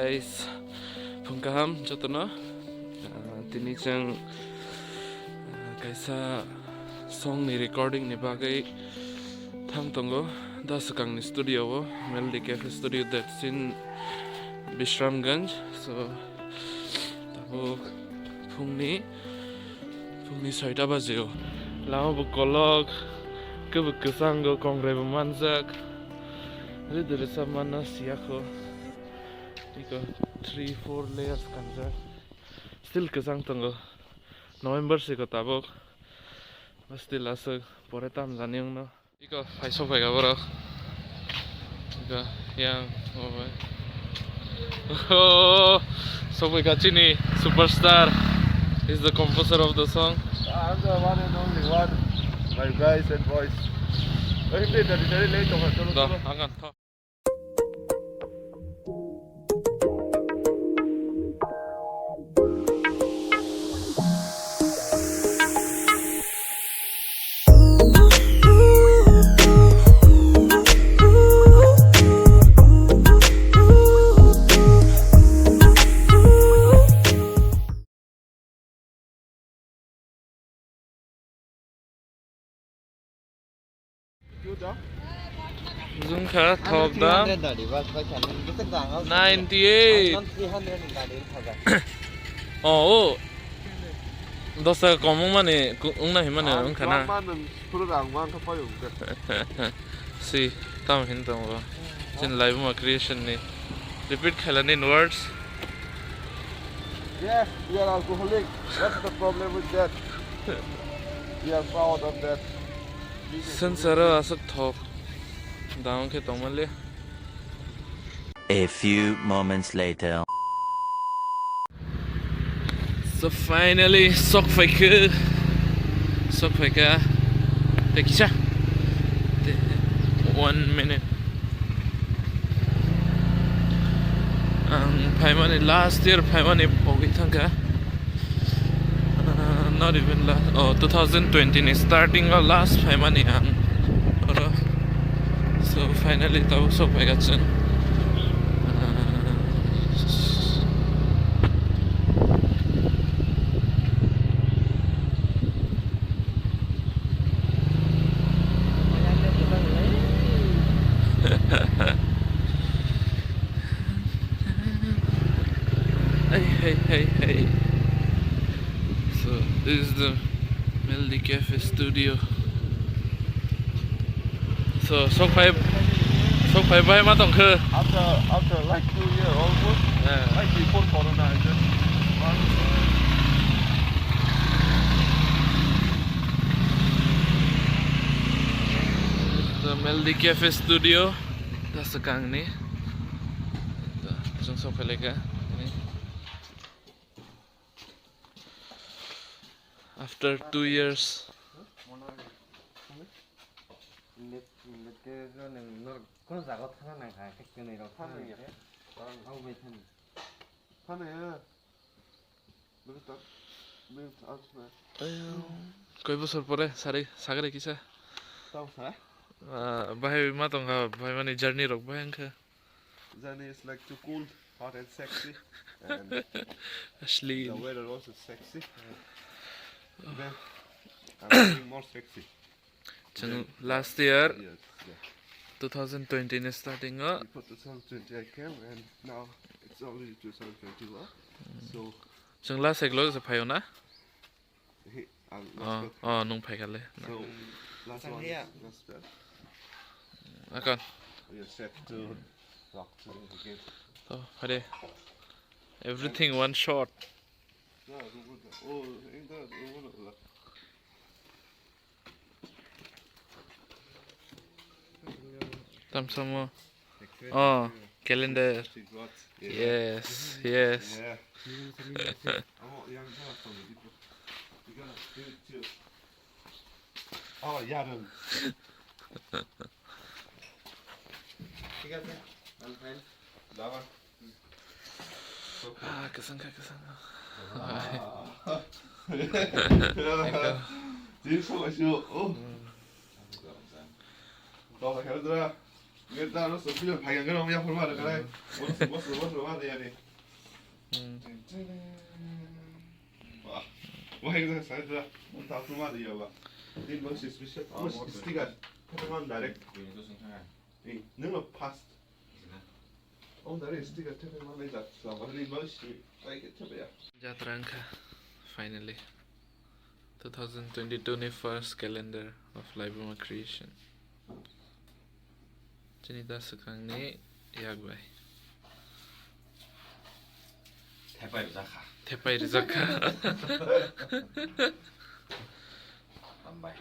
guys, pungkaham jotono. Tini chang kaisa song ni recording ni bagai tham tongo da Swkang ni studio wo Melody Cafe studio that's in Bishramganj. So tabo phungni 6টা বাজেও lao bu kolok ke bu kesango kongre bu manjak ridere samana siako iko 3-4 layers kanjak still kesang tongo November siko tabok still asuk pore tam janiung no iko paisok bai gaboro iko yang oh Sobai Gachini superstar is the composer of the song. I'm the one and only one, my guys and boys. Very late over. Hang on. Zungka top down 98 oh dosa komong mane ungna himane ungkana si tam hintong ba jin live ma creation ni repeat khalani in words. Yeah, we are alcoholic. What's the problem with that? We are proud of that. Sensara asak top down ke tomale. A few moments later. So finally Swkang tekisha 1 minute paimani last year paimani pogi thanga not even last 2020 ni starting or last paimani so finally tau Swkang gachan Hey. So this is the Melody Cafe studio. So Swkang bhai ma tong khe After like 2 years almost. Yeah. Like before Corona, I just the Melody Cafe studio da Swkang ni jong Swkang lega after 2 years. Koi bosor pore sagare kisa bhai ma tonga bhai mani journey rok bhai angkha Journey is like too cool, hot and sexy, and Ashley the weather also sexy. Then I'm feeling more sexy. last year Yes, yeah. 2020 is starting Before 2020 I came, and now it's already 2021. So jong last eklo sa phayo na last year. nung phai kale So last one was that. akon We are set to rock to again. so hade everything one shot Oh, ain't that? tam samo calendar yes Yeah. Oh, yeah. kesang This was you. Oh. Då kan du dra. 일단 알았어. 그냥 방향 그럼 야 볼만 그래. 멋스 와야 돼. 와. 와 이거 잘 들어. 다 불만 돼요 봐. 이 멋스 스페셜. 멋스 스티커. 태평한 날에. 이 너무 파스트. 날에 스티커 태평한 날에 잡자. 완전히 멋스 사이게 쳐봐요. Jatranka, finally. 2022 ni first calendar of Debbarma creation. Janita Swkang ni yagbay. 대파이 자카. Tepay rizaka. 안바이.